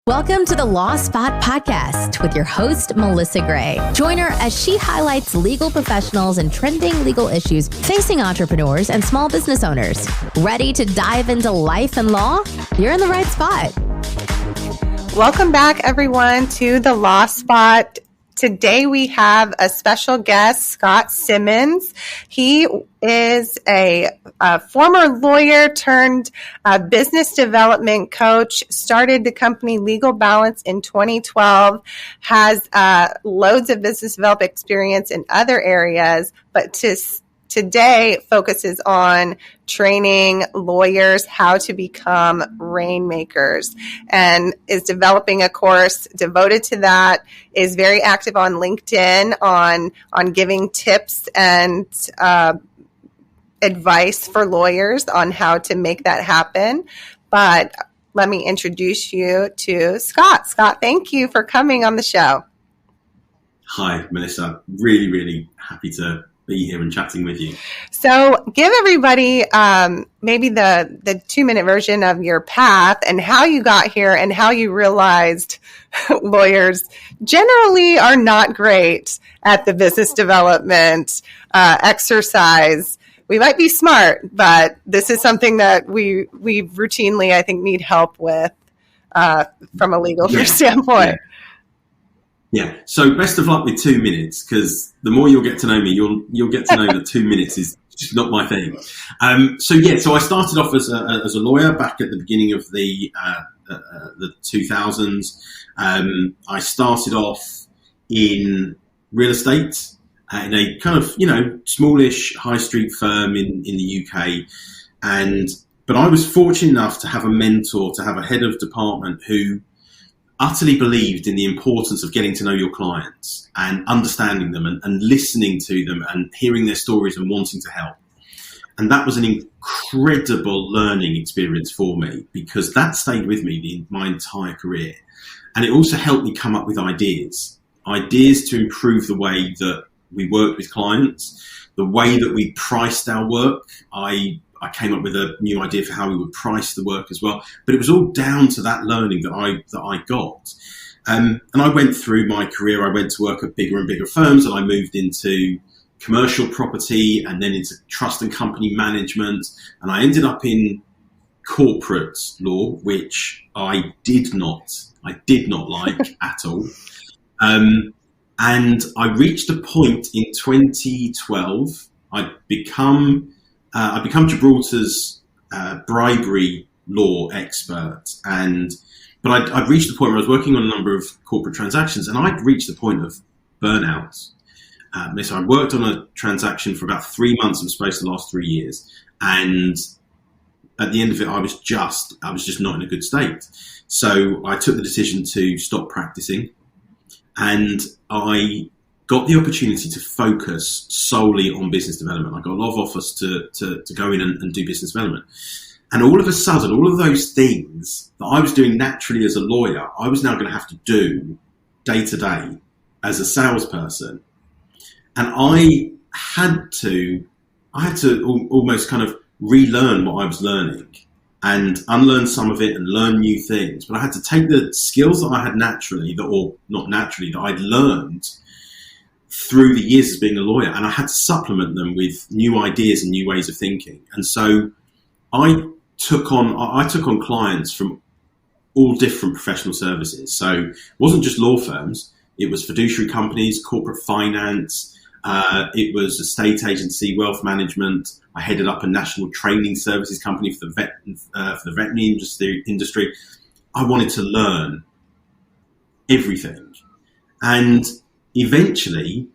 Welcome to the Law Spot Podcast with your host, Melissa Gray. Join her as she highlights legal professionals and trending legal issues facing entrepreneurs and small business owners. Ready to dive into life and law? You're in the right spot. Welcome back, everyone, to the Law Spot. Today we have a special guest, Scott Simmons. He is a former lawyer turned business development coach, started the company Legal Balance in 2012, has loads of business development experience in other areas, but today focuses on training lawyers how to become Rainmakers and is developing a course devoted to that, is very active on LinkedIn on giving tips and advice for lawyers on how to make that happen. But let me introduce you to Scott. Scott, thank you for coming on the show. Hi, Melissa. Really happy to be here and chatting with you. So give everybody maybe the 2-minute version of your path and how you got here and how you realized lawyers generally are not great at the business development exercise. We might be smart, but this is something that we routinely, I think, need help with from a legal standpoint. Yeah. So best of luck with 2 minutes, because the more you'll get to know me, you'll get to know that 2 minutes is just not my thing. So I started off as a lawyer back at the beginning of the 2000s. I started off in real estate in a kind of, smallish high street firm in the UK. But I was fortunate enough to have a mentor, to have a head of department who utterly believed in the importance of getting to know your clients and understanding them and listening to them and hearing their stories and wanting to help. And that was an incredible learning experience for me, because that stayed with me my entire career. And it also helped me come up with ideas to improve the way that we worked with clients, the way that we priced our work. I came up with a new idea for how we would price the work as well. But it was all down to that learning that I got. And I went through my career. I went to work at bigger and bigger firms, and I moved into commercial property and then into trust and company management. And I ended up in corporate law, which I did not like at all. And I reached a point in 2012. I'd become Gibraltar's bribery law expert, but I'd reached the point where I was working on a number of corporate transactions, and I'd reached the point of burnout. So I worked on a transaction for about 3 months. It was supposed to last 3 years, and at the end of it, I was just not in a good state. So I took the decision to stop practicing, and I got the opportunity to focus solely on business development. I got a lot of offers to go in and do business development. And all of a sudden, all of those things that I was doing naturally as a lawyer, I was now going to have to do day to day as a salesperson. And I had to almost kind of relearn what I was learning and unlearn some of it and learn new things. But I had to take the skills that I had that I'd learned through the years as being a lawyer, and I had to supplement them with new ideas and new ways of thinking. And so I took on clients from all different professional services. So it wasn't just law firms, it was fiduciary companies, corporate finance, it was a state agency, wealth management. I headed up a national training services company for the veterinary industry. I wanted to learn everything. And eventually,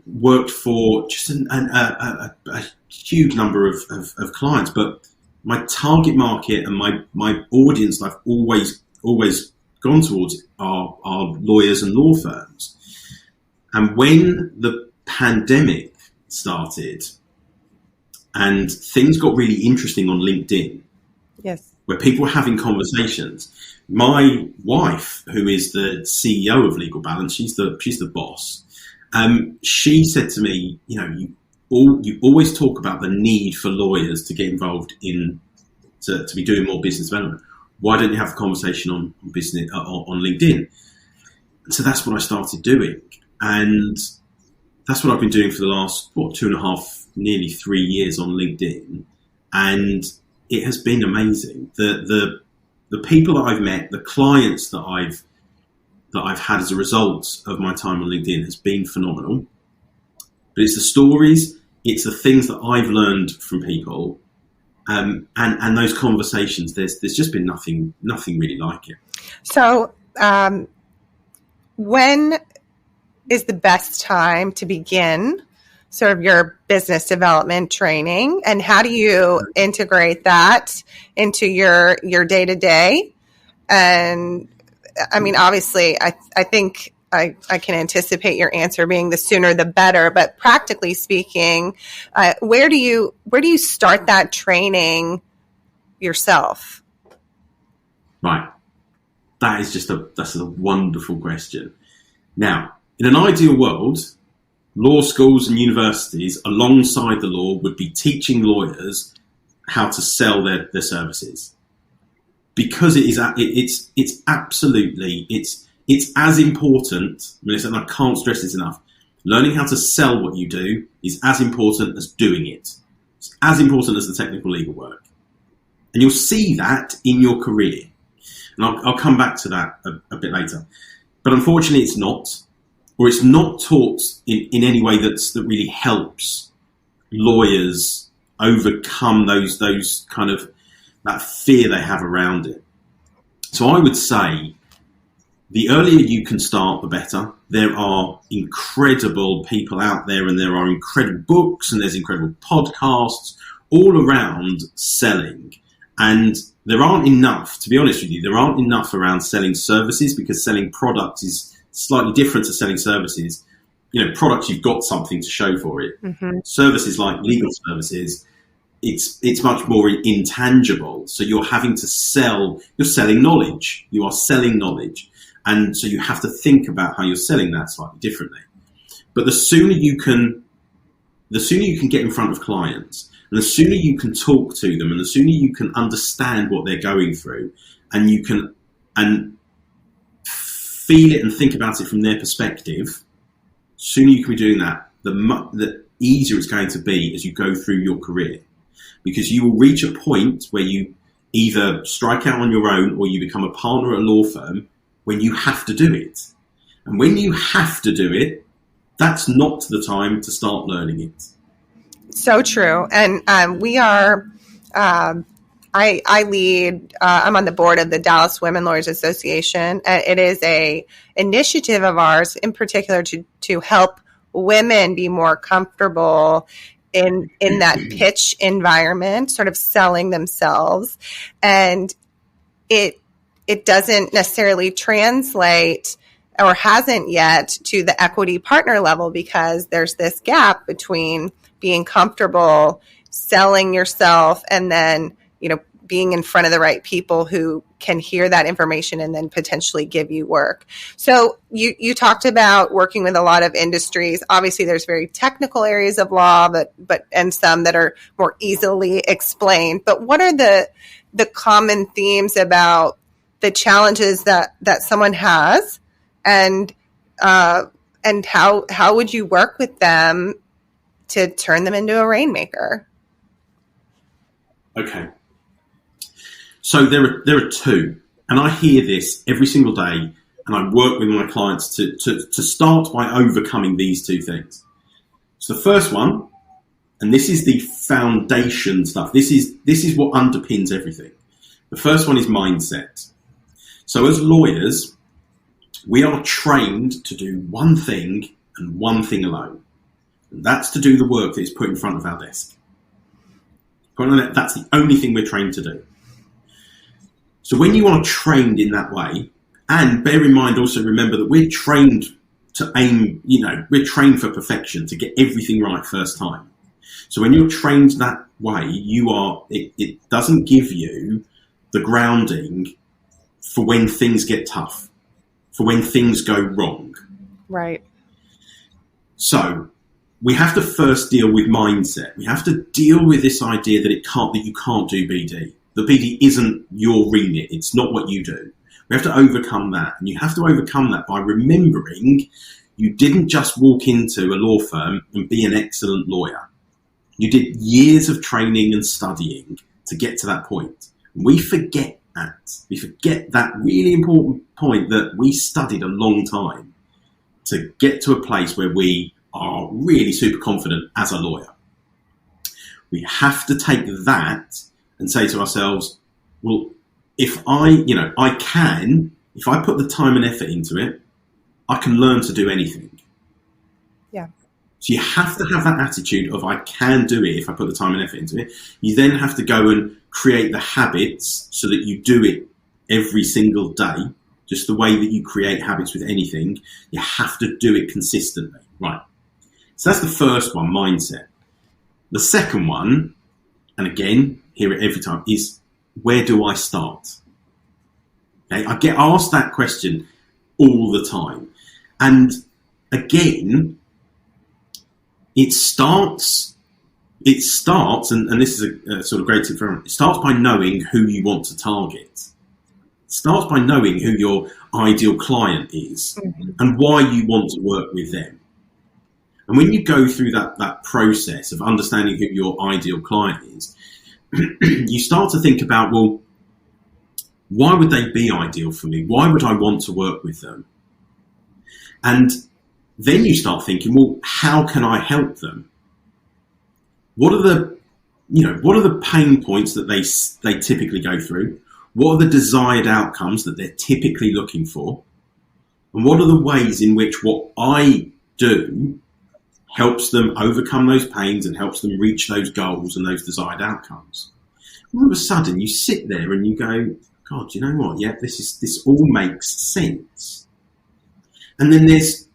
worked for just a huge number of clients. But my target market and my audience I've always gone towards are lawyers and law firms. And when the pandemic started and things got really interesting on LinkedIn, yes, where people were having conversations, my wife, who is the CEO of Legal Balance, she's the boss. She said to me, you always talk about the need for lawyers to get involved to be doing more business development. why don't you have a conversation on business on LinkedIn? And so that's what I started doing, and that's what I've been doing for the last 2.5, nearly 3 years on LinkedIn, and it has been amazing. The people that I've met, the clients that I've had as a result of my time on LinkedIn has been phenomenal. But it's the stories, it's the things that I've learned from people, and those conversations. There's just been nothing really like it. So, when is the best time to begin sort of your business development training, and how do you integrate that into your day-to-day? And I mean, obviously, I think I can anticipate your answer being the sooner the better, but practically speaking, where do you start that training yourself? Right. That's a wonderful question. Now, in an ideal world, law schools and universities alongside the law would be teaching lawyers how to sell their services, because it's absolutely as important, Melissa, and I can't stress this enough. Learning how to sell what you do is as important as doing it. It's as important as the technical legal work, and you'll see that in your career. And I'll come back to that a bit later. But unfortunately, it's not, or it's not taught in any way that really helps lawyers overcome those kind of that fear they have around it. So I would say the earlier you can start, the better. There are incredible people out there, and there are incredible books, and there's incredible podcasts all around selling. And there aren't enough, to be honest with you, there aren't enough around selling services, because selling products is slightly different to selling services. You know, products, you've got something to show for it. Mm-hmm. Services like legal services, it's much more intangible. So you're having to sell, you're selling knowledge. You are selling knowledge. And so you have to think about how you're selling that slightly differently. But the sooner you can get in front of clients, and the sooner you can talk to them, and the sooner you can understand what they're going through, and you can feel it and think about it from their perspective, sooner you can be doing that, the easier it's going to be as you go through your career. Because you will reach a point where you either strike out on your own or you become a partner at a law firm when you have to do it. And when you have to do it, that's not the time to start learning it. So true. And we are, I lead, I'm on the board of the Dallas Women Lawyers Association. It is a initiative of ours in particular to help women be more comfortable in that pitch environment, sort of selling themselves. And it doesn't necessarily translate, or hasn't yet, to the equity partner level, because there's this gap between being comfortable selling yourself and then, you know, being in front of the right people who can hear that information and then potentially give you work. So you talked about working with a lot of industries. Obviously, there's very technical areas of law, but and some that are more easily explained. But what are the common themes about the challenges that someone has, and how would you work with them to turn them into a Rainmaker? Okay. So there are two, and I hear this every single day, and I work with my clients to start by overcoming these two things. So the first one, and this is the foundation stuff. This is what underpins everything. The first one is mindset. So as lawyers, we are trained to do one thing and one thing alone. And that's to do the work that is put in front of our desk. That's the only thing we're trained to do. So when you are trained in that way, and bear in mind, also remember that we're trained to aim, we're trained for perfection, to get everything right first time. So when you're trained that way, it doesn't give you the grounding for when things get tough, for when things go wrong. Right. So we have to first deal with mindset. We have to deal with this idea that you can't do BD. The PD isn't your remit. It's not what you do. We have to overcome that. And you have to overcome that by remembering you didn't just walk into a law firm and be an excellent lawyer. You did years of training and studying to get to that point. We forget that. We forget that really important point that we studied a long time to get to a place where we are really super confident as a lawyer. We have to take that and say to ourselves, well, if I put the time and effort into it, I can learn to do anything. Yeah. So you have to have that attitude of I can do it if I put the time and effort into it. You then have to go and create the habits so that you do it every single day, just the way that you create habits with anything. You have to do it consistently. Right. So that's the first one, mindset. The second one, and again, hear it every time, is where do I start? Okay, I get asked that question all the time. And again, it starts, and this is a sort of great tip for everyone, it starts by knowing who you want to target. It starts by knowing who your ideal client is and why you want to work with them. And when you go through that process of understanding who your ideal client is, you start to think about, well, why would they be ideal for me? Why would I want to work with them? And then you start thinking, well, how can I help them? What are the pain points that they typically go through? What are the desired outcomes that they're typically looking for? And what are the ways in which what I do helps them overcome those pains and helps them reach those goals and those desired outcomes? All of a sudden, you sit there and you go, God, you know what? Yeah, this all makes sense. And then there's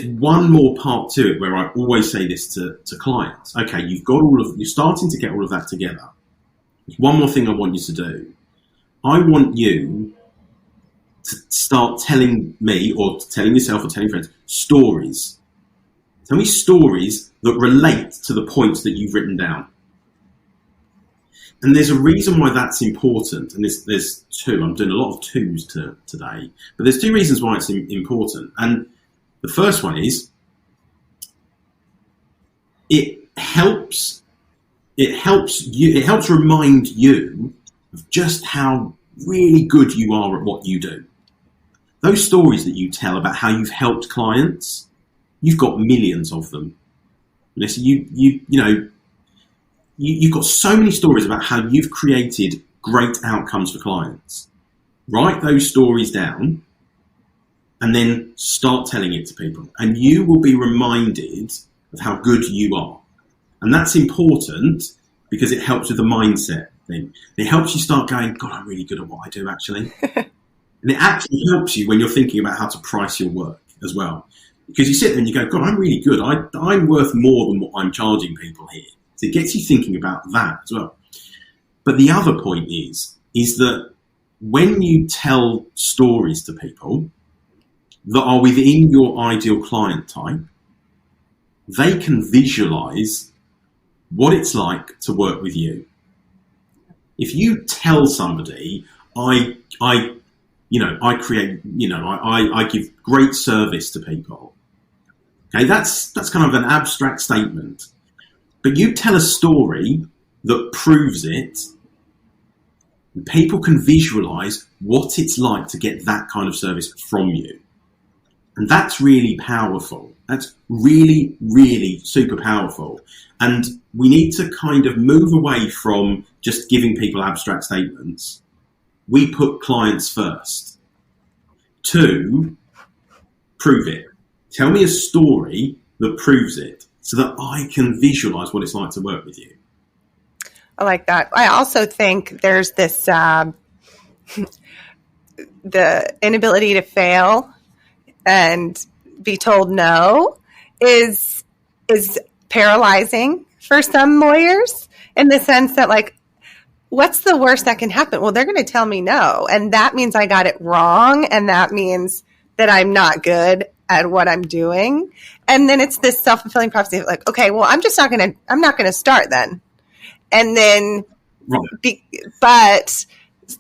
one more part to it where I always say this to clients. Okay, you're starting to get all of that together. There's one more thing I want you to do. I want you to start telling me, or telling yourself, or telling friends, stories. Tell me stories that relate to the points that you've written down. And there's a reason why that's important. And there's two. I'm doing a lot of twos today. But there's two reasons why it's important. And the first one is it helps remind you of just how really good you are at what you do. Those stories that you tell about how you've helped clients, you've got millions of them. Listen, you've got so many stories about how you've created great outcomes for clients. Write those stories down and then start telling it to people. And you will be reminded of how good you are. And that's important because it helps with the mindset thing. It helps you start going, God, I'm really good at what I do, actually. And it actually helps you when you're thinking about how to price your work as well. Because you sit there and you go, God, I'm really good. I'm worth more than what I'm charging people here. So it gets you thinking about that as well. But the other point is that when you tell stories to people that are within your ideal client type, they can visualize what it's like to work with you. If you tell somebody, I give great service to people. Okay, that's kind of an abstract statement. But you tell a story that proves it, and people can visualize what it's like to get that kind of service from you. And that's really powerful. That's really, really super powerful. And we need to kind of move away from just giving people abstract statements. We put clients first. 2, prove it. Tell me a story that proves it so that I can visualize what it's like to work with you. I like that. I also think there's this, the inability to fail and be told no is paralyzing for some lawyers, in the sense that, like, what's the worst that can happen? Well, they're going to tell me no. And that means I got it wrong. And that means that I'm not good at what I'm doing. And then it's this self-fulfilling prophecy of, like, okay, well, I'm not going to start then. And then But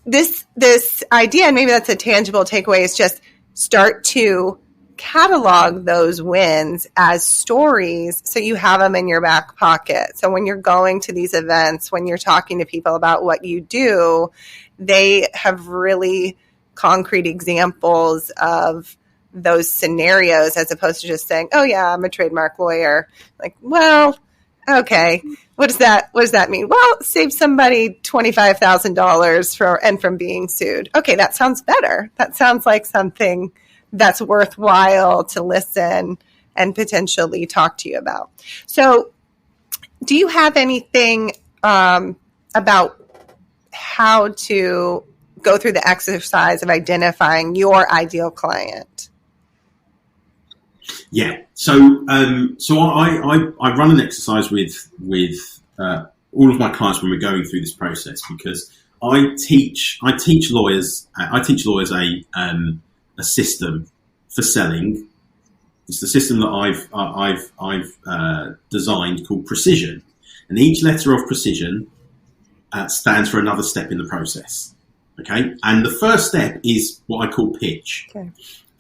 this idea, and maybe that's a tangible takeaway, is just start to catalog those wins as stories so you have them in your back pocket. So when you're going to these events, when you're talking to people about what you do, they have really concrete examples of those scenarios, as opposed to just saying, oh yeah, I'm a trademark lawyer. Like, well, okay. What does that mean? Well, save somebody $25,000 from being sued. Okay, that sounds better. That sounds like something that's worthwhile to listen and potentially talk to you about. So do you have anything about how to go through the exercise of identifying your ideal client? Yeah. So I run an exercise with all of my clients when we're going through this process, because I teach lawyers a system for selling. It's the system that I've designed called Precision, and each letter of Precision stands for another step in the process. Okay, and the first step is what I call pitch. Okay.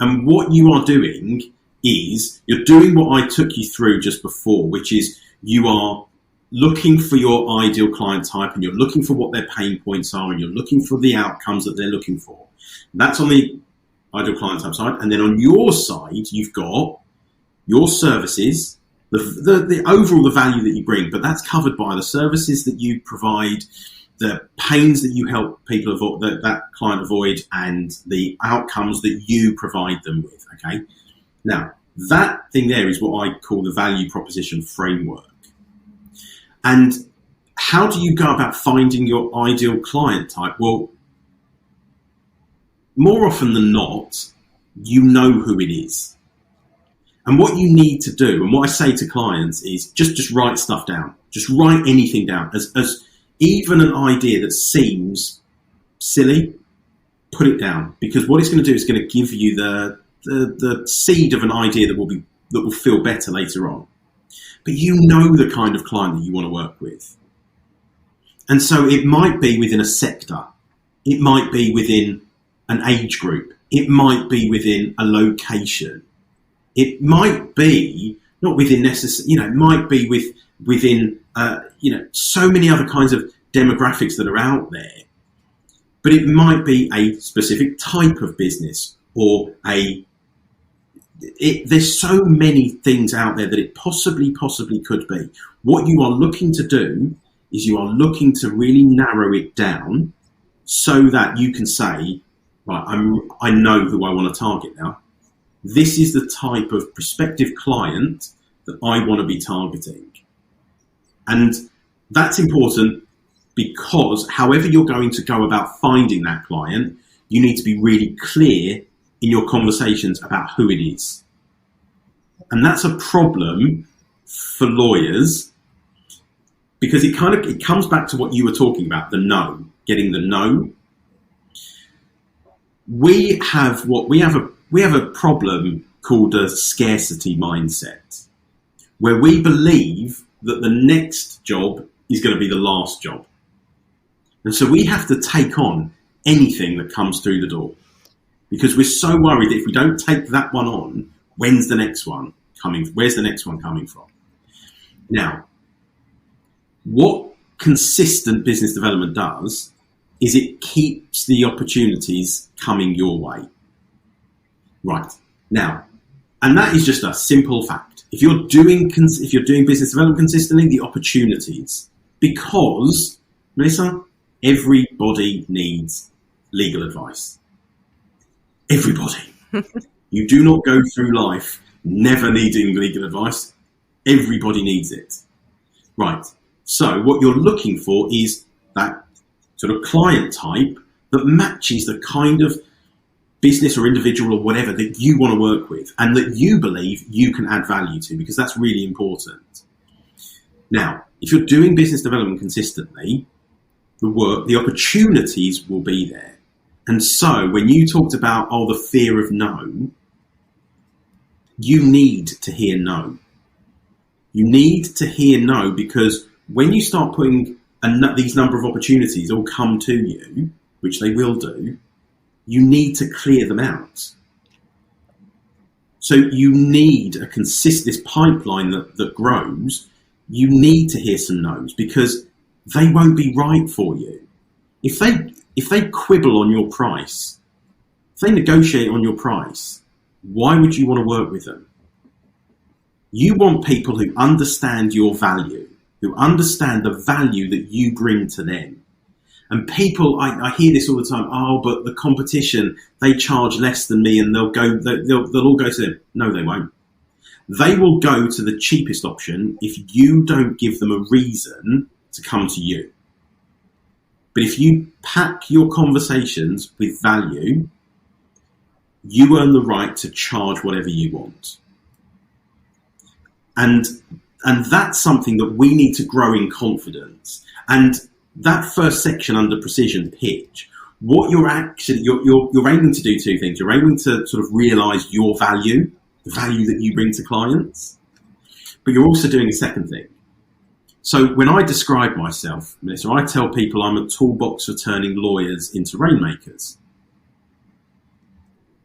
And what you are doing is you're doing what I took you through just before, which is you are looking for your ideal client type, and you're looking for what their pain points are, and you're looking for the outcomes that they're looking for. That's on the ideal client type side. And then on your side, you've got your services, the overall the value that you bring, but that's covered by the services that you provide, the pains that you help people avoid, that client avoid, and the outcomes that you provide them with. Okay. Now, that thing there is what I call the value proposition framework. And how do you go about finding your ideal client type? Well, more often than not, you know who it is. And what you need to do, and what I say to clients, is just write stuff down. Just write anything down. As even an idea that seems silly, put it down. Because what it's going to do is going to give you the seed of an idea that will feel better later on. But you know the kind of client that you want to work with. And so it might be within a sector. It might be within an age group. It might be within a location. It might be not within it might be within so many other kinds of demographics that are out there. But it might be a specific type of business, or there's so many things out there that it possibly could be. What you are looking to do is you are looking to really narrow it down so that you can say, right, I know who I want to target now. This is the type of prospective client that I want to be targeting. And that's important because however you're going to go about finding that client, you need to be really clear in your conversations about who it is. And that's a problem for lawyers, because it comes back to what you were talking about, the no, getting the no. We have a problem called a scarcity mindset, where we believe that the next job is going to be the last job. And so we have to take on anything that comes through the door, because we're so worried that if we don't take that one on, where's the next one coming from? Now, what consistent business development does is it keeps the opportunities coming your way. Right. Now, and that is just a simple fact. If you're doing business development consistently, the opportunities, because, Melissa, everybody needs legal advice. Everybody. You do not go through life never needing legal advice. Everybody needs it. Right. So what you're looking for is that sort of client type that matches the kind of business or individual or whatever that you want to work with and that you believe you can add value to, because that's really important. Now, if you're doing business development consistently, the opportunities will be there. And so when you talked about, the fear of no, you need to hear no. You need to hear no, because when you start putting and these number of opportunities all come to you, which they will do, you need to clear them out. So you need this pipeline that grows. You need to hear some no's, because they won't be right for you. If they quibble on your price, if they negotiate on your price, why would you want to work with them? You want people who understand your value, who understand the value that you bring to them. And people, I hear this all the time. Oh, but the competition, they charge less than me, and they'll all go to them. No, they won't. They will go to the cheapest option if you don't give them a reason to come to you. But if you pack your conversations with value, you earn the right to charge whatever you want. And that's something that we need to grow in confidence. And that first section under precision pitch, what you're aiming to do two things. You're aiming to sort of realize your value, the value that you bring to clients, but you're also doing a second thing. So when I describe myself, Melissa, I tell people I'm a toolbox for turning lawyers into rainmakers.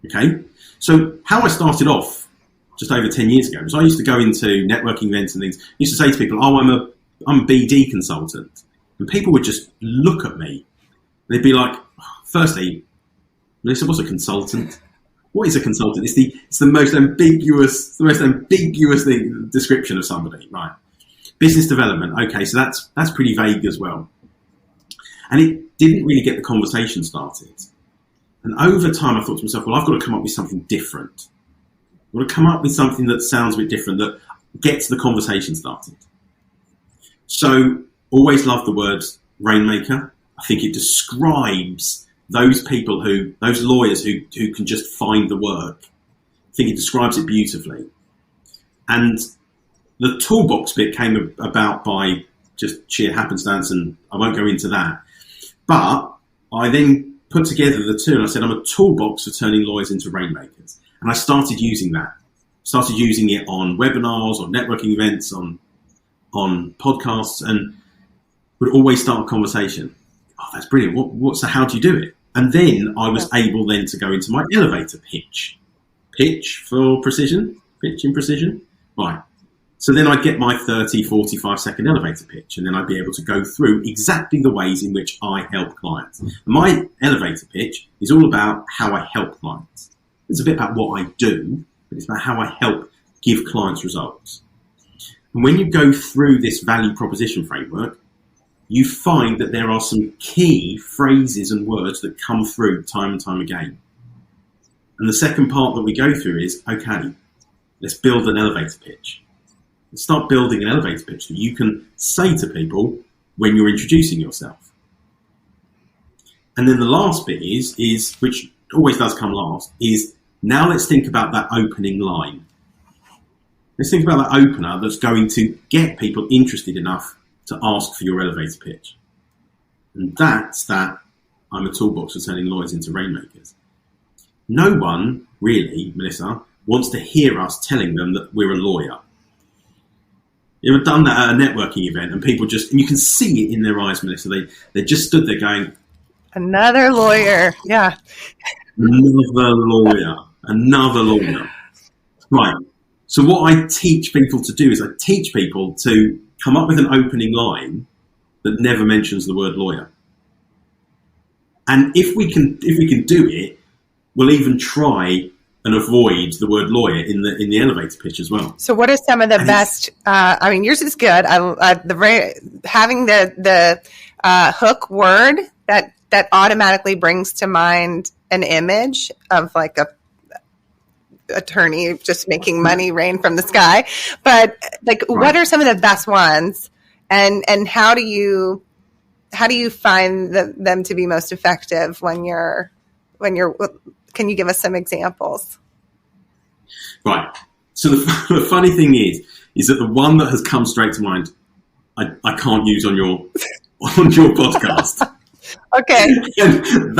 Okay? So how I started off just over 10 years ago was I used to go into networking events and things. I used to say to people, oh, I'm a BD consultant. And people would just look at me. They'd be like, firstly, Melissa, what's a consultant? What is a consultant? It's the most ambiguous description of somebody, right? Business development. Okay, so that's pretty vague as well. And it didn't really get the conversation started. And over time, I thought to myself, well, I've got to come up with something different. I've got to come up with something that sounds a bit different, that gets the conversation started. So, always love the word Rainmaker. I think it describes those lawyers who can just find the work. I think it describes it beautifully. And the toolbox bit came about by just sheer happenstance, and I won't go into that. But I then put together the two, and I said, I'm a toolbox for turning lawyers into rainmakers. And I started using that. Started using it on webinars, on networking events, on podcasts, and would always start a conversation. Oh, that's brilliant. So how do you do it? And then I was able then to go into my elevator pitch. Pitch for precision. Pitch in precision. Right. So then I'd get my 30, 45 second elevator pitch, and then I'd be able to go through exactly the ways in which I help clients. And my elevator pitch is all about how I help clients. It's a bit about what I do, but it's about how I help give clients results. And when you go through this value proposition framework, you find that there are some key phrases and words that come through time and time again. And the second part that we go through is, okay, let's build an elevator pitch. Let's start building an elevator pitch that you can say to people when you're introducing yourself. And then the last bit is which always does come last, is now let's think about that opening line. Let's think about that opener that's going to get people interested enough to ask for your elevator pitch. And that's that I'm a toolbox for turning lawyers into rainmakers. No one really, Melissa, wants to hear us telling them that we're a lawyer. You ever done that at a networking event and people just, and you can see it in their eyes, Melissa, they just stood there going, another lawyer. Yeah. Another lawyer. Right. So what I teach people to do is I teach people to come up with an opening line that never mentions the word lawyer. And if we can do it, we'll even try and avoid the word lawyer in the elevator pitch as well. So what are some of the best, yours is good. Having the hook word that automatically brings to mind an image of like a attorney just making money rain from the sky. But like, right. What are some of the best ones, and how do you find them to be most effective when you're? Can you give us some examples? Right. So the funny thing is that the one that has come straight to mind, I can't use on your podcast. Okay. And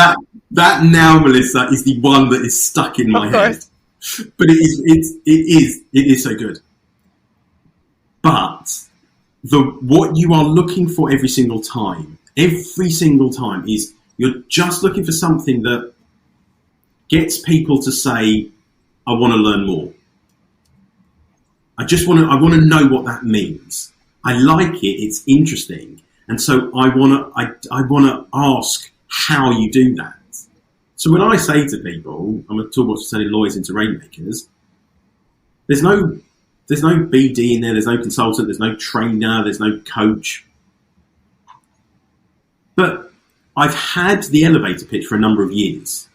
that now, Melissa, is the one that is stuck in my head. But it is so good. But what you are looking for every single time is you're just looking for something that gets people to say, I want to learn more. I want to know what that means. I like it. It's interesting. And so I want to ask how you do that. So when I say to people, I'm going to talk about turning lawyers into Rainmakers, there's no BD in there, there's no consultant, there's no trainer, there's no coach. But I've had the elevator pitch for a number of years.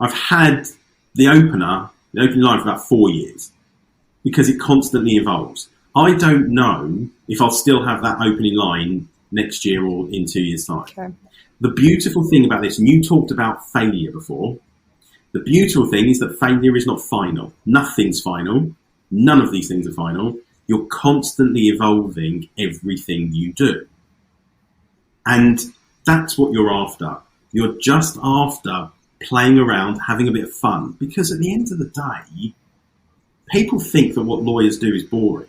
I've had the opening line for about 4 years because it constantly evolves. I don't know if I'll still have that opening line next year or in 2 years' time. Okay. The beautiful thing about this, and you talked about failure before, the beautiful thing is that failure is not final. Nothing's final. None of these things are final. You're constantly evolving everything you do. And that's what you're after. You're just after playing around, having a bit of fun. Because at the end of the day, people think that what lawyers do is boring.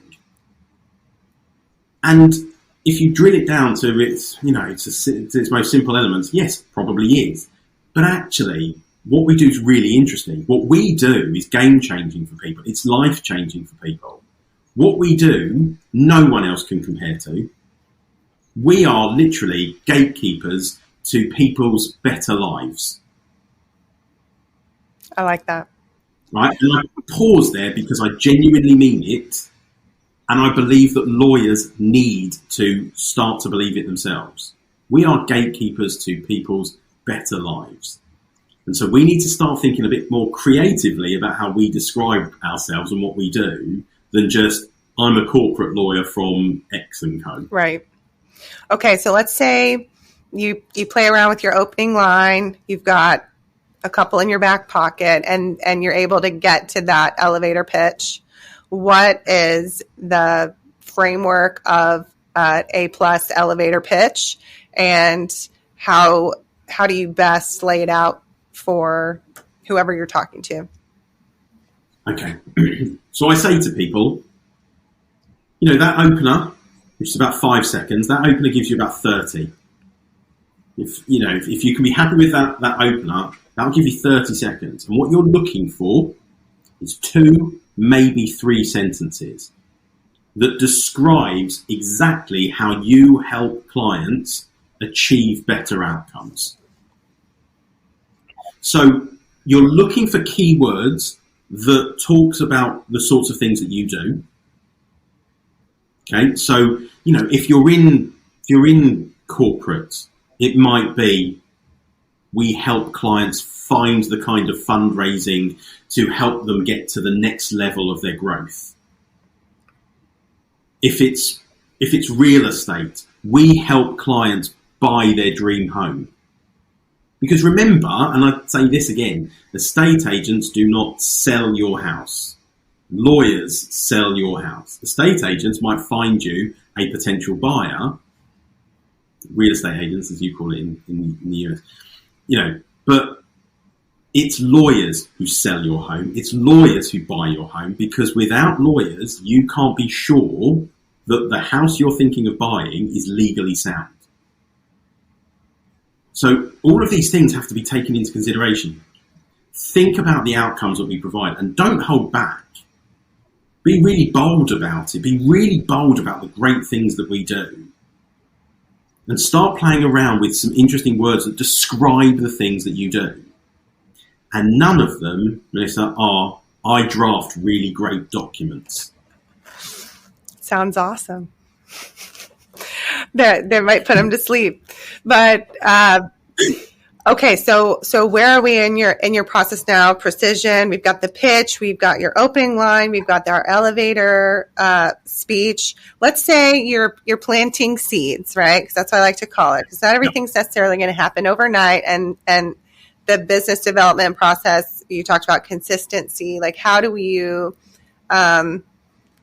And if you drill it down to its most simple elements, yes, probably is. But actually, what we do is really interesting. What we do is game-changing for people. It's life-changing for people. What we do, no one else can compare to. We are literally gatekeepers to people's better lives. I like that. Right? And I pause there because I genuinely mean it. And I believe that lawyers need to start to believe it themselves. We are gatekeepers to people's better lives. And so we need to start thinking a bit more creatively about how we describe ourselves and what we do than just, I'm a corporate lawyer from X and Co. Right. Okay, so let's say you play around with your opening line, you've got a couple in your back pocket, and you're able to get to that elevator pitch. What is the framework of A+ elevator pitch, and how do you best lay it out for whoever you're talking to? Okay. So I say to people, that opener, which is about 5 seconds, that opener gives you about 30. If you can be happy with that opener, that'll give you 30 seconds. And what you're looking for is 2, maybe 3 sentences that describes exactly how you help clients achieve better outcomes. So you're looking for keywords that talks about the sorts of things that you do. Okay, so if you're in corporate, it might be we help clients find the kind of fundraising to help them get to the next level of their growth. If it's real estate, we help clients buy their dream home. Because remember, and I say this again, estate agents do not sell your house. Lawyers sell your house. Estate agents might find you a potential buyer, real estate agents, as you call it in the US, but it's lawyers who sell your home. It's lawyers who buy your home, because without lawyers, you can't be sure that the house you're thinking of buying is legally sound. So all of these things have to be taken into consideration. Think about the outcomes that we provide and don't hold back. Be really bold about it. Be really bold about the great things that we do. And start playing around with some interesting words that describe the things that you do. And none of them, Melissa, are, I draft really great documents. Sounds awesome. That might put them to sleep. But okay, so where are we in your process now? Precision. We've got the pitch. We've got your opening line. We've got our elevator speech. Let's say you're planting seeds, right? Because that's what I like to call it. Because not everything's necessarily going to happen overnight. And the business development process, you talked about consistency. Like, how do you?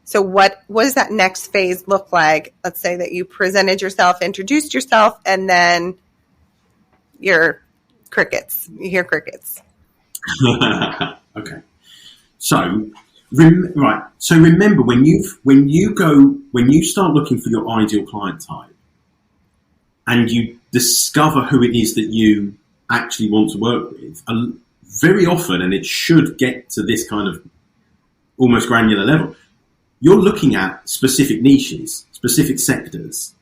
So what does that next phase look like? Let's say that you presented yourself, introduced yourself, and then you're crickets. You hear crickets. Okay. So Right. So remember, when you start looking for your ideal client type, and you discover who it is that you actually want to work with, very often, and it should get to this kind of almost granular level, you're looking at specific niches, specific sectors.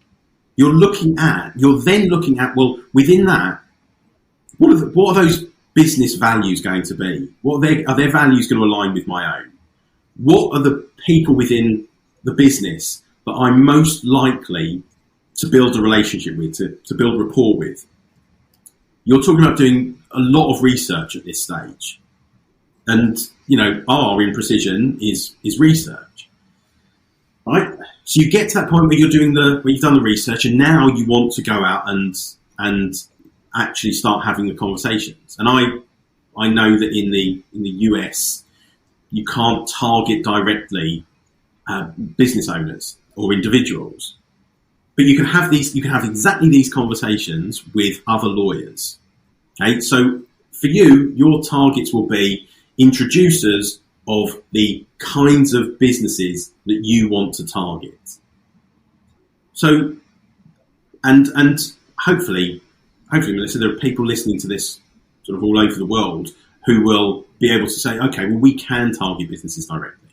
You're then looking at, well, within that, what are those business values going to be? Are their values going to align with my own? What are the people within the business that I'm most likely to build a relationship with, to build rapport with? You're talking about doing a lot of research at this stage. And, R in precision is research, right? So you get to that point where you've done the research, and now you want to go out and actually start having the conversations. And I know that in the US, you can't target directly business owners or individuals, but you can have exactly these conversations with other lawyers. Okay, so for you, your targets will be introducers of the kinds of businesses that you want to target. So, and hopefully, Melissa, there are people listening to this sort of all over the world who will be able to say, okay, well, we can target businesses directly.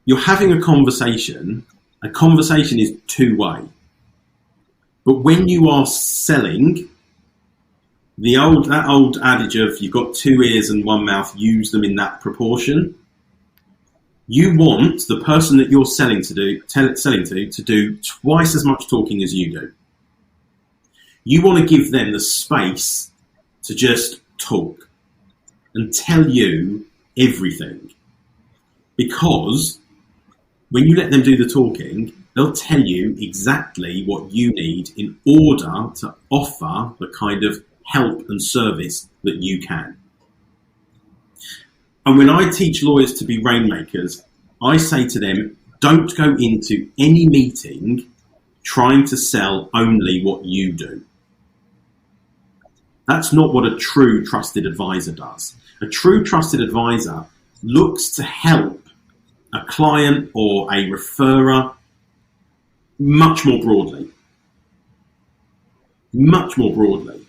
You're having a conversation. A conversation is two-way. But when you are selling, that old adage of you've got two ears and one mouth, use them in that proportion. You want the person that you're selling to do twice as much talking as you do. You want to give them the space to just talk and tell you everything. Because when you let them do the talking, they'll tell you exactly what you need in order to offer the kind of help and service that you can. And when I teach lawyers to be rainmakers, I say to them, don't go into any meeting trying to sell only what you do. That's not what a true trusted advisor does. A true trusted advisor looks to help a client or a referrer much more broadly. Much more broadly.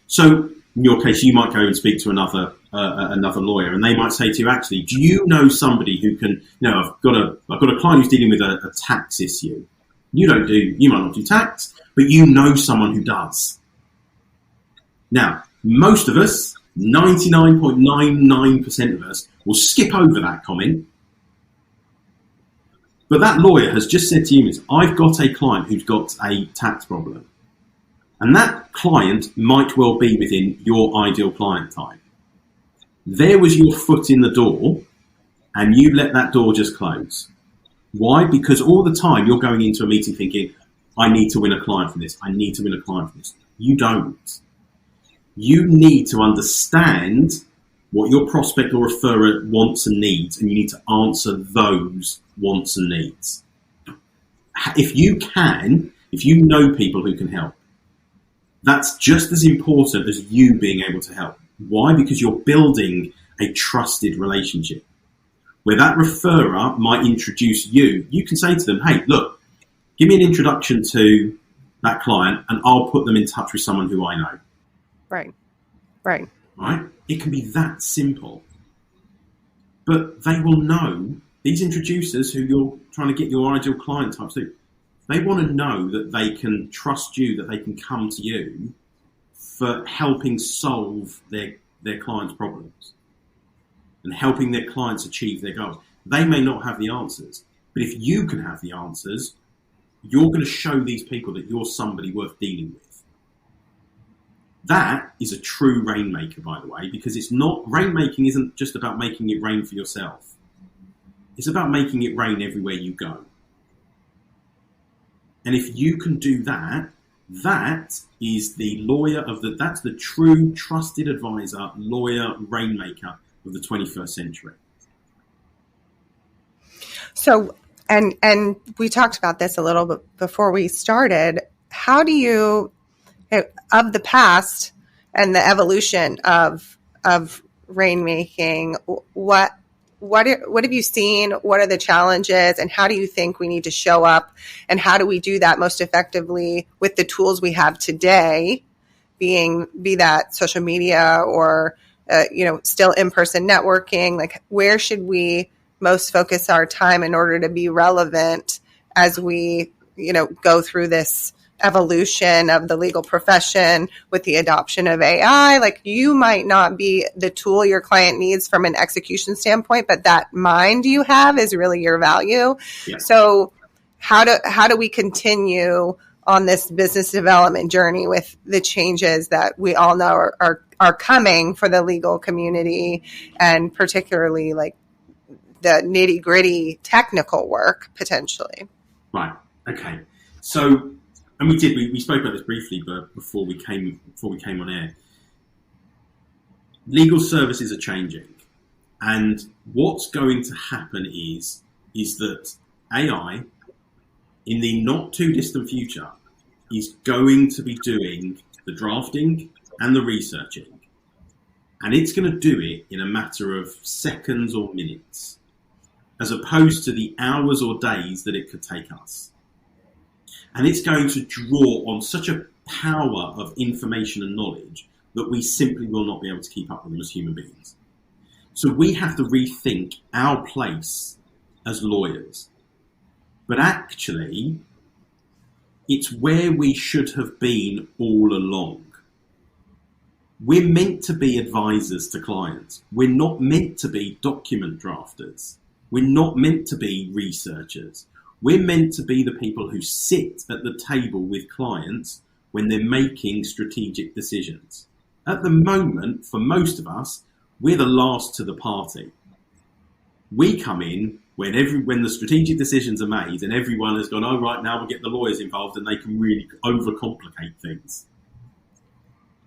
So in your case, you might go and speak to another lawyer, and they might say to you, actually, do you know somebody who can, I've got a client who's dealing with a tax issue. You might not do tax, but you know someone who does. Now, most of us, 99.99% of us, will skip over that comment. But that lawyer has just said to you, I've got a client who's got a tax problem. And that client might well be within your ideal client type. There was your foot in the door, and you let that door just close. Why? Because all the time you're going into a meeting thinking, I need to win a client from this. I need to win a client from this. You don't. You need to understand what your prospect or referrer wants and needs, and you need to answer those wants and needs. If you know people who can help, that's just as important as you being able to help. Why? Because you're building a trusted relationship where that referrer might introduce you. You can say to them, hey, look, give me an introduction to that client and I'll put them in touch with someone who I know. Right. Right? It can be that simple. But they will know, these introducers who you're trying to get your ideal client types to, they want to know that they can trust you, that they can come to you for helping solve their clients' problems and helping their clients achieve their goals. They may not have the answers, but if you can have the answers, you're going to show these people that you're somebody worth dealing with. That is a true rainmaker, by the way, because rainmaking isn't just about making it rain for yourself. It's about making it rain everywhere you go. And if you can do that, that is that's the true trusted advisor, lawyer, rainmaker of the 21st century. So, and we talked about this a little bit before we started. How do you, of the past and the evolution of rainmaking, what what have you seen? What are the challenges, and how do you think we need to show up, and how do we do that most effectively with the tools we have today, be that social media or still in-person networking? Like, where should we most focus our time in order to be relevant as we go through this evolution of the legal profession with the adoption of AI? Like, you might not be the tool your client needs from an execution standpoint, but that mind you have is really your value. Yeah. So how do we continue on this business development journey with the changes that we all know are coming for the legal community, and particularly like the nitty gritty technical work potentially? Right. Okay. So, and we spoke about this briefly, but before we came on air, legal services are changing, and what's going to happen is that AI, in the not too distant future, is going to be doing the drafting and the researching, and it's going to do it in a matter of seconds or minutes, as opposed to the hours or days that it could take us. And it's going to draw on such a power of information and knowledge that we simply will not be able to keep up with them as human beings. So we have to rethink our place as lawyers. But actually, it's where we should have been all along. We're meant to be advisors to clients. We're not meant to be document drafters. We're not meant to be researchers. We're meant to be the people who sit at the table with clients when they're making strategic decisions. At the moment, for most of us, we're the last to the party. We come in when the strategic decisions are made and everyone has gone, oh, right, now we'll get the lawyers involved and they can really overcomplicate things.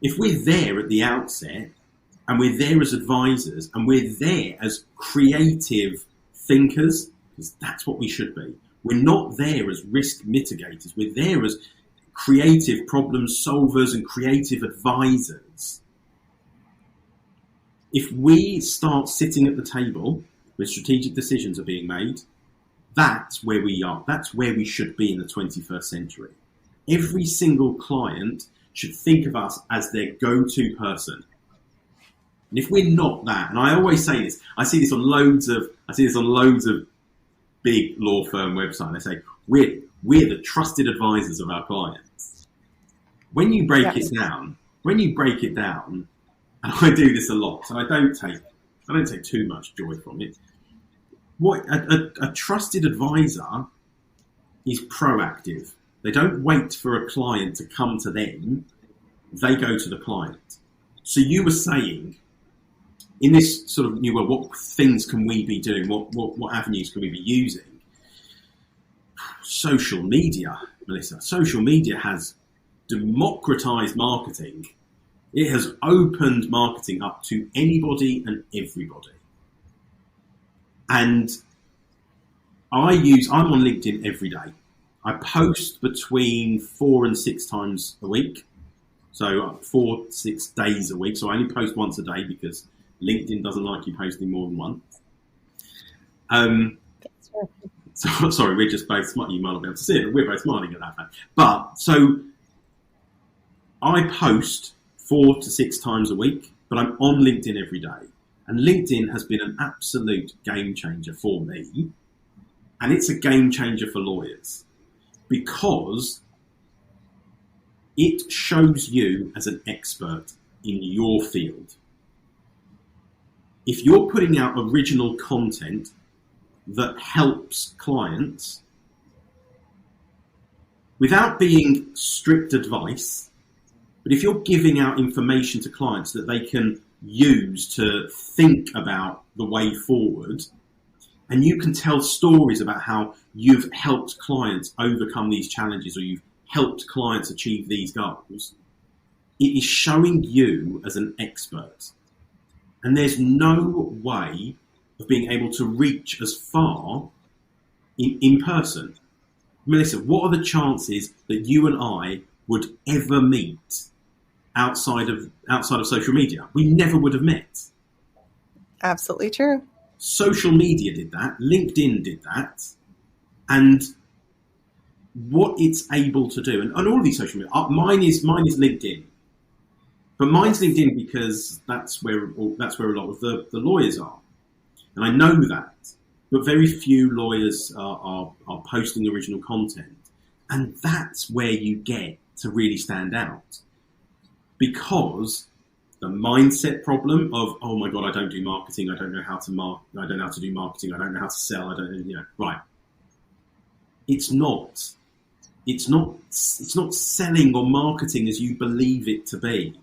If we're there at the outset, and we're there as advisors, and we're there as creative thinkers, because that's what we should be. We're not there as risk mitigators. We're there as creative problem solvers and creative advisors. If we start sitting at the table when strategic decisions are being made, that's where we are. That's where we should be in the 21st century. Every single client should think of us as their go-to person. And if we're not that, and I always say this, I see this on loads of big law firm websites. They say we're the trusted advisors of our clients. When you break it down, and I do this a lot, so I don't take too much joy from it. What a trusted advisor is proactive. They don't wait for a client to come to them. They go to the client. So you were saying, in this sort of new world, what things can we be doing? What avenues can we be using? Social media, Melissa. Social media has democratized marketing. It has opened marketing up to anybody and everybody. And I'm on LinkedIn every day. I post between 4 and 6 times a week. So 4 to 6 days a week. So I only post once a day because LinkedIn doesn't like you posting more than once. So sorry, we're just both smart. You might not be able to see it, but we're both smiling at that fact. But so I post 4 to 6 times a week, but I'm on LinkedIn every day. And LinkedIn has been an absolute game changer for me. And it's a game changer for lawyers because it shows you as an expert in your field. If you're putting out original content that helps clients without being strict advice, but if you're giving out information to clients that they can use to think about the way forward, and you can tell stories about how you've helped clients overcome these challenges or you've helped clients achieve these goals, it is showing you as an expert. And there's no way of being able to reach as far in person. Melissa, what are the chances that you and I would ever meet outside of social media? We never would have met. Absolutely true. Social media did that. LinkedIn did that. And what it's able to do, and all of these social media, mine is LinkedIn. But mine's LinkedIn because that's where a lot of the lawyers are. And I know that. But very few lawyers are posting original content. And that's where you get to really stand out. Because the mindset problem of, oh my God, I don't do marketing, I don't know how to I don't know how to do marketing, I don't know how to sell, right. It's not selling or marketing as you believe it to be.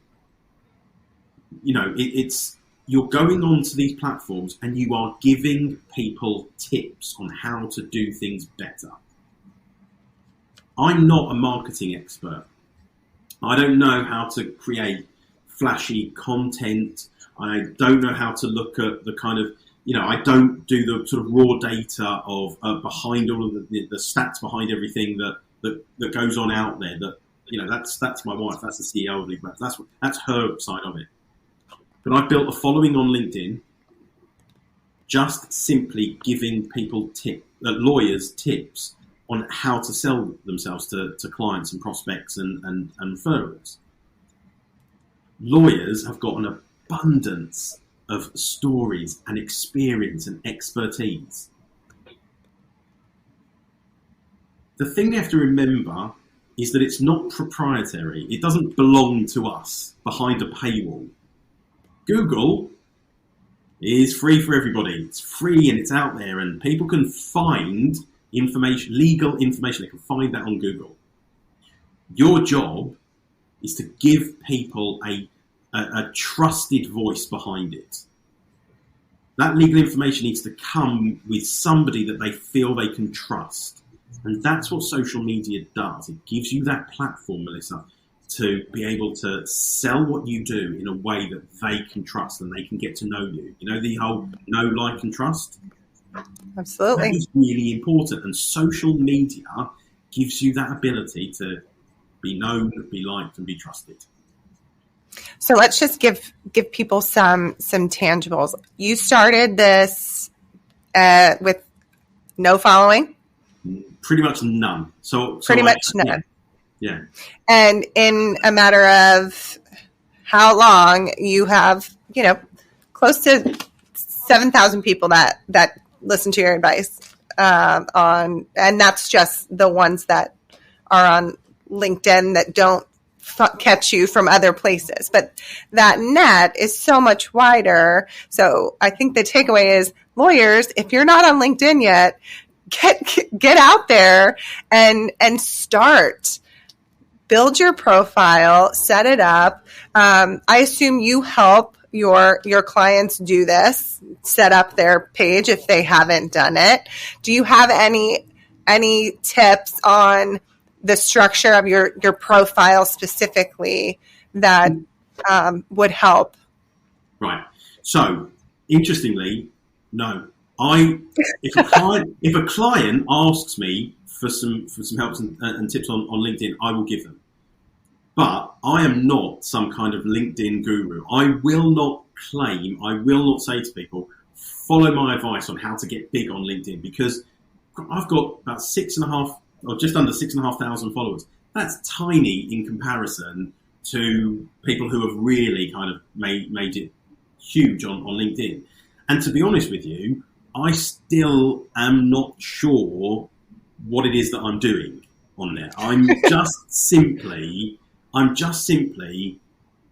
It's you're going onto these platforms and you are giving people tips on how to do things better. I'm not a marketing expert. I don't know how to create flashy content. I don't know how to look at the kind of, I don't do the sort of raw data of behind all of the stats behind everything that goes on out there. That's my wife. That's the CEO of Legal Practice. That's her side of it. But I've built a following on LinkedIn, just simply giving people lawyers tips on how to sell themselves to clients and prospects and referrals. Lawyers have got an abundance of stories and experience and expertise. The thing they have to remember is that it's not proprietary. It doesn't belong to us behind a paywall. Google is free for everybody. It's free and it's out there, and people can find information, legal information. They can find that on Google. Your job is to give people a trusted voice behind it. That legal information needs to come with somebody that they feel they can trust. And that's what social media does. It gives you that platform, Melissa, to be able to sell what you do in a way that they can trust and they can get to know you. The whole know, like, and trust? Absolutely. That is really important. And social media gives you that ability to be known, be liked, and be trusted. So let's just give people some tangibles. You started this with no following? Pretty much none. So pretty much none. Yeah. And in a matter of how long, you have, close to 7,000 people that listen to your advice and that's just the ones that are on LinkedIn that don't catch you from other places. But that net is so much wider. So I think the takeaway is, lawyers, if you're not on LinkedIn yet, get out there and start. Build your profile, set it up. I assume you help your clients do this, set up their page if they haven't done it. Do you have any tips on the structure of your profile specifically that would help? Right. So, interestingly, no. If a client asks me for some help and tips on LinkedIn, I will give them. But I am not some kind of LinkedIn guru. I will not say to people, follow my advice on how to get big on LinkedIn, because I've got about 6.5 or just under 6,500 followers. That's tiny in comparison to people who have really kind of made it huge on LinkedIn. And to be honest with you, I still am not sure what it is that I'm doing on there. I'm just simply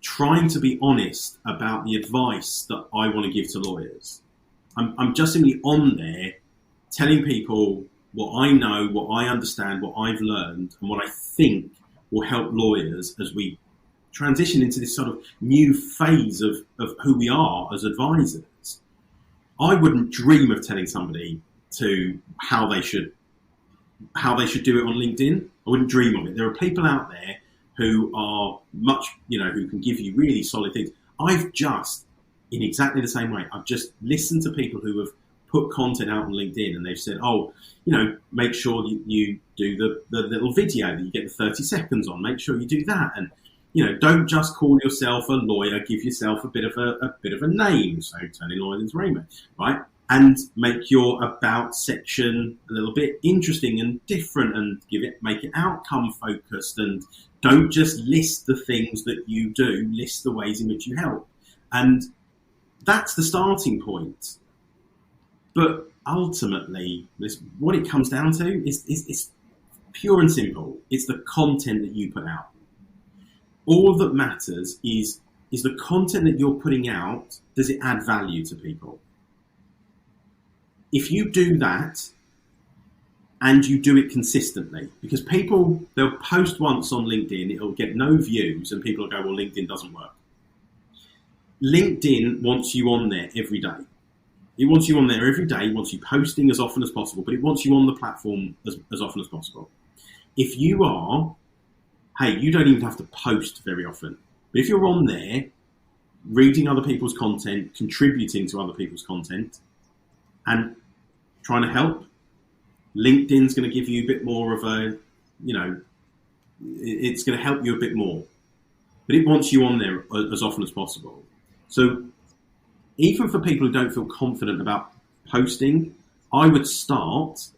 trying to be honest about the advice that I want to give to lawyers. I'm just simply on there telling people what I know, what I understand, what I've learned, and what I think will help lawyers as we transition into this sort of new phase of who we are as advisors. I wouldn't dream of telling somebody to how they should do it on LinkedIn. I wouldn't dream of it. There are people out there who are who can give you really solid things. I've just, in exactly the same way, I've just listened to people who have put content out on LinkedIn and they've said, make sure you do the little video that you get the 30 seconds on. Make sure you do that. And, don't just call yourself a lawyer, give yourself a bit of a name. So turning lawyers into Rainmaker, right? and make your about section a little bit interesting and different, and make it outcome focused, and don't just list the things that you do, list the ways in which you help. And that's the starting point. But ultimately, what it comes down to is pure and simple. It's the content that you put out. All that matters is the content that you're putting out, does it add value to people? If you do that, and you do it consistently, because people, they'll post once on LinkedIn, it'll get no views, and people will go, well, LinkedIn doesn't work. LinkedIn wants you on there every day. It wants you on there every day, it wants you posting as often as possible, but it wants you on the platform as often as possible. If you are, hey, you don't even have to post very often, but if you're on there, reading other people's content, contributing to other people's content, and trying to help, LinkedIn's going to give you a bit more of a, it's going to help you a bit more. But it wants you on there as often as possible. So even for people who don't feel confident about posting, I would start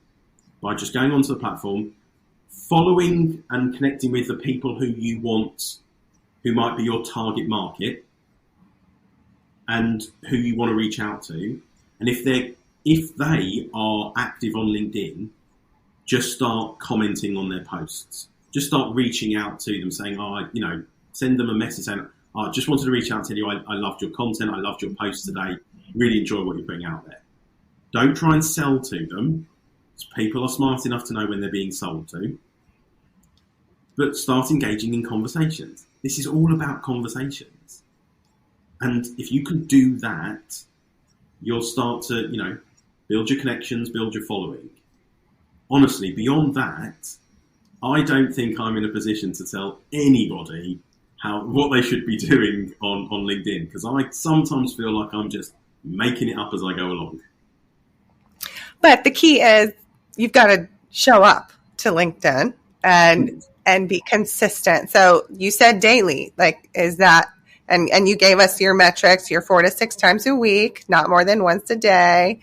by just going onto the platform, following and connecting with the people who you want, who might be your target market, and who you want to reach out to. And if they are active on LinkedIn, just start commenting on their posts. Just start reaching out to them, saying, send them a message saying, I just wanted to reach out and tell you I loved your content, I loved your post today, really enjoy what you're putting out there. Don't try and sell to them. People are smart enough to know when they're being sold to. But start engaging in conversations. This is all about conversations. And if you can do that, you'll start to, build your connections, build your following. Honestly, beyond that, I don't think I'm in a position to tell anybody what they should be doing on LinkedIn, because I sometimes feel like I'm just making it up as I go along. But the key is you've got to show up to LinkedIn and be consistent. So you said daily, is that, and you gave us your metrics, you're 4 to 6 times a week, not more than once a day.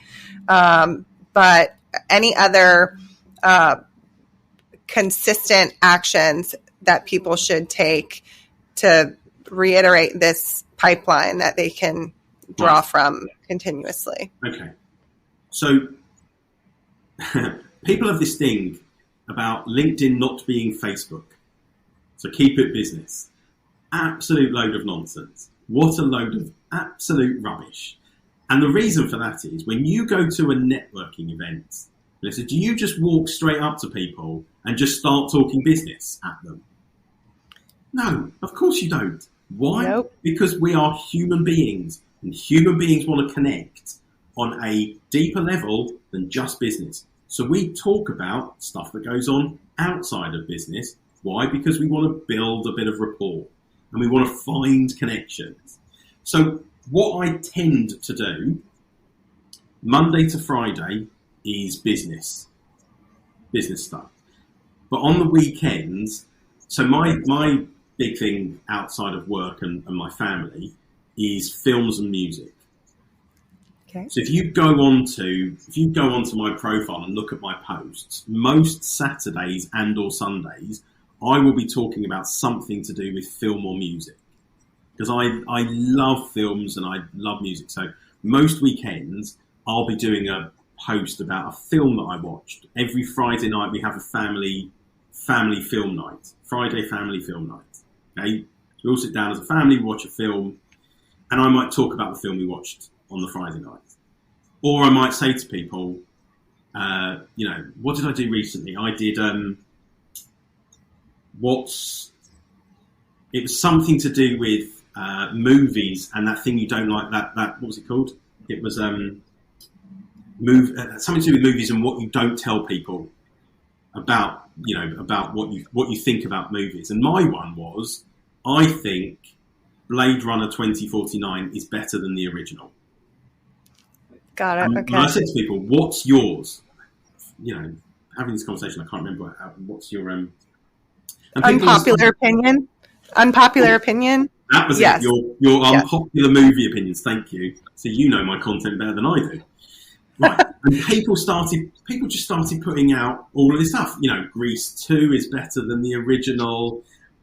But any other consistent actions that people should take to reiterate this pipeline that they can draw from continuously? Okay. So people have this thing about LinkedIn not being Facebook. So keep it business. Absolute load of nonsense. What a load of absolute rubbish. And the reason for that is when you go to a networking event, so do you just walk straight up to people and just start talking business at them? No, of course you don't. Why? Nope. Because we are human beings, and human beings want to connect on a deeper level than just business. So we talk about stuff that goes on outside of business. Why? Because we want to build a bit of rapport and we want to find connections. So what I tend to do Monday to Friday is business stuff. But on the weekends, so my big thing outside of work and my family is films and music. Okay. So if you go onto my profile and look at my posts, most Saturdays and or Sundays, I will be talking about something to do with film or music. Because I love films and I love music. So most weekends, I'll be doing a post about a film that I watched. Every Friday night, we have a family film night. Friday family film night. Okay? So we all sit down as a family, watch a film, and I might talk about the film we watched on the Friday night. Or I might say to people, what did I do recently? I did, it was something to do with movies and that thing you don't like, that what was it called? It was something to do with movies and what you don't tell people about what you think about movies. And my one was, I think Blade Runner 2049 is better than the original. Got it. Okay. And I said to people, what's yours? Having this conversation, I can't remember what's your unpopular opinion. Unpopular opinion. That was yes. it. Your unpopular movie opinions. Thank you. So you know my content better than I do. Right. And people just started putting out all of this stuff. Grease 2 is better than the original.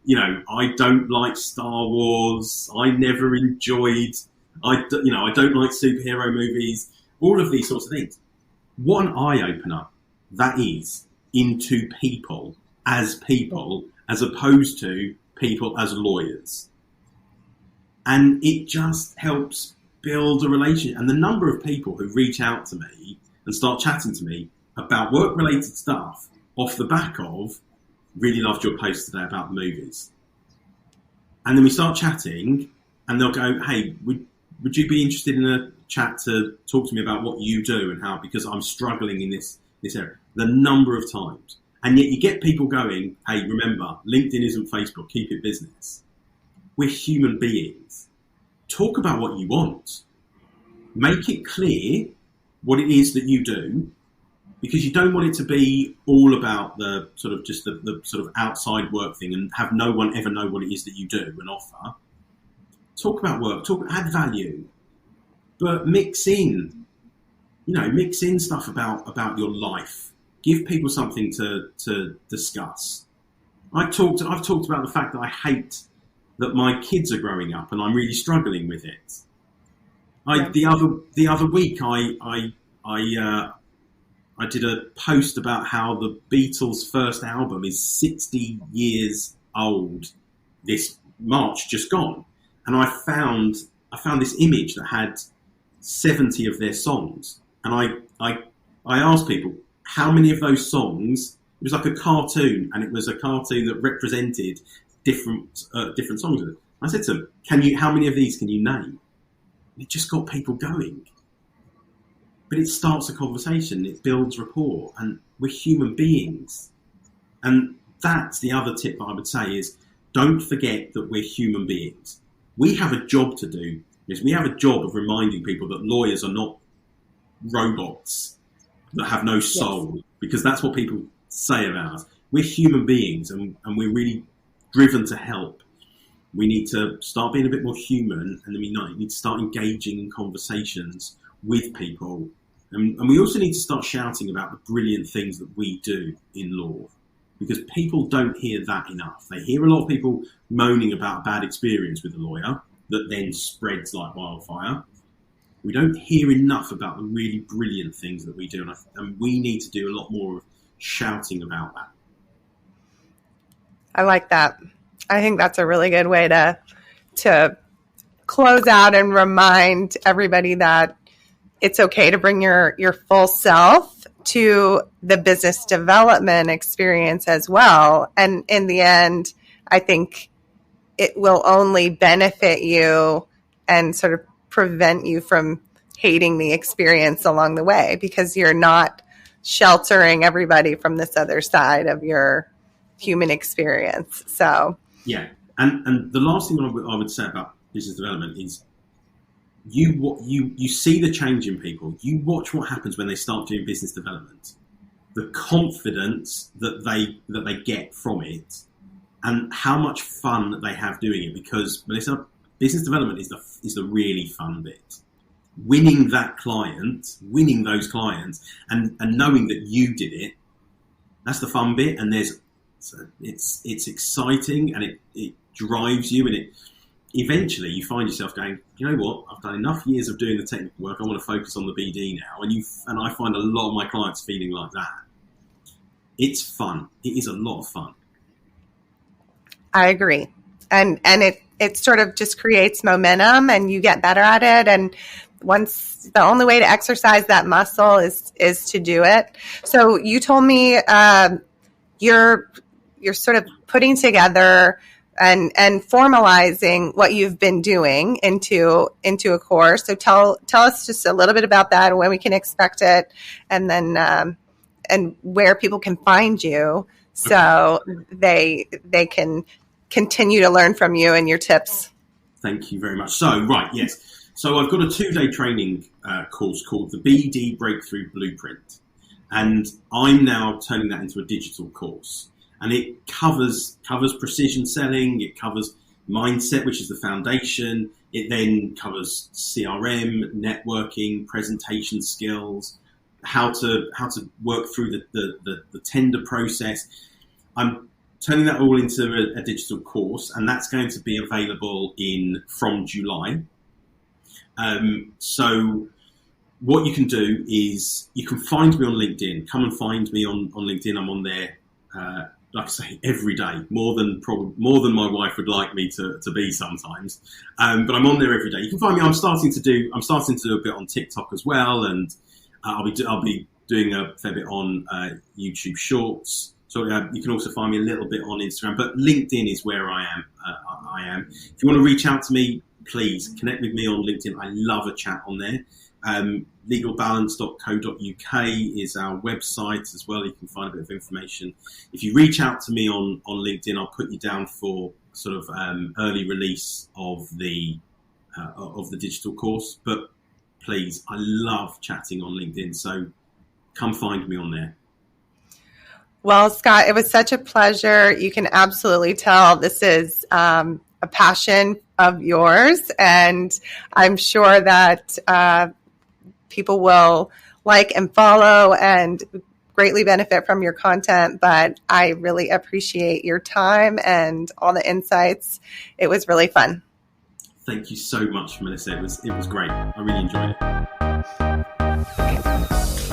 I don't like Star Wars. I never enjoyed, I don't like superhero movies. All of these sorts of things. What an eye-opener that is into people, as opposed to people as lawyers. And it just helps build a relationship. And the number of people who reach out to me and start chatting to me about work-related stuff off the back of, really loved your post today about the movies. And then we start chatting and they'll go, hey, would you be interested in a chat to talk to me about what you do and how, because I'm struggling in this area. The number of times. And yet you get people going, hey, remember, LinkedIn isn't Facebook, keep it business. We're human beings. Talk about what you want. Make it clear what it is that you do, because you don't want it to be all about the sort of just the sort of outside work thing and have no one ever know what it is that you do and offer. Talk about work, add value, but mix in stuff about your life. Give people something to discuss. I've talked about the fact that I hate that my kids are growing up and I'm really struggling with it. The other week I did a post about how the Beatles' first album is 60 years old this March just gone, and I found this image that had 70 of their songs, and I asked people how many of those songs. It was like a cartoon, and it was a cartoon that represented different songs. I said to them, how many of these can you name? It just got people going. But it starts a conversation, it builds rapport, and we're human beings. And that's the other tip that I would say is, don't forget that we're human beings. We have a job to do. Yes, we have a job of reminding people that lawyers are not robots that have no soul, yes. Because that's what people say about us. We're human beings, and we're really driven to help. We need to start being a bit more human, and then we need to start engaging in conversations with people. And we also need to start shouting about the brilliant things that we do in law, because people don't hear that enough. They hear a lot of people moaning about a bad experience with a lawyer that then spreads like wildfire. We don't hear enough about the really brilliant things that we do, and we need to do a lot more of shouting about that. I like that. I think that's a really good way to close out and remind everybody that it's okay to bring your full self to the business development experience as well. And in the end, I think it will only benefit you and sort of prevent you from hating the experience along the way, because you're not sheltering everybody from this other side of your human experience. So yeah, and the last thing I would say about business development is you see the change in people. You watch what happens when they start doing business development, the confidence that they get from it, and how much fun they have doing it. Because Melissa, business development is the really fun bit. Winning those clients, and knowing that you did it, that's the fun bit. And it's exciting, and it drives you, and it eventually you find yourself going, you know what, I've done enough years of doing the technical work, I want to focus on the BD now. And I find a lot of my clients feeling like that. It's fun. It is a lot of fun. I agree. And it sort of just creates momentum, and you get better at it. And the only way to exercise that muscle is to do it. So you told me you're sort of putting together and formalizing what you've been doing into a course. So tell us just a little bit about that, when we can expect it, and then and where people can find you, so they can continue to learn from you and your tips. Thank you very much. So yes. So I've got a 2-day training course called the BD Breakthrough Blueprint, and I'm now turning that into a digital course. And it covers precision selling, it covers mindset, which is the foundation. It then covers CRM, networking, presentation skills, how to work through the tender process. I'm turning that all into a digital course, and that's going to be available from July. So what you can do is you can find me on LinkedIn. Come and find me on LinkedIn. I'm on there, like I say, every day, more than my wife would like me to be sometimes. But I'm on there every day. You can find me. I'm starting to do a bit on TikTok as well, and I'll be doing a fair bit on YouTube Shorts. So you can also find me a little bit on Instagram, but LinkedIn is where I am. If you want to reach out to me, please connect with me on LinkedIn. I love a chat on there. Legalbalance.co.uk is our website as well. You can find a bit of information. If you reach out to me on LinkedIn, I'll put you down for sort of early release of the digital course. But please, I love chatting on LinkedIn, so come find me on there. Well, Scott, it was such a pleasure. You can absolutely tell this is a passion of yours, and I'm sure that people will like and follow and greatly benefit from your content. But I really appreciate your time and all the insights. It was really fun. Thank you so much, Melissa. It was great. I really enjoyed it. Okay.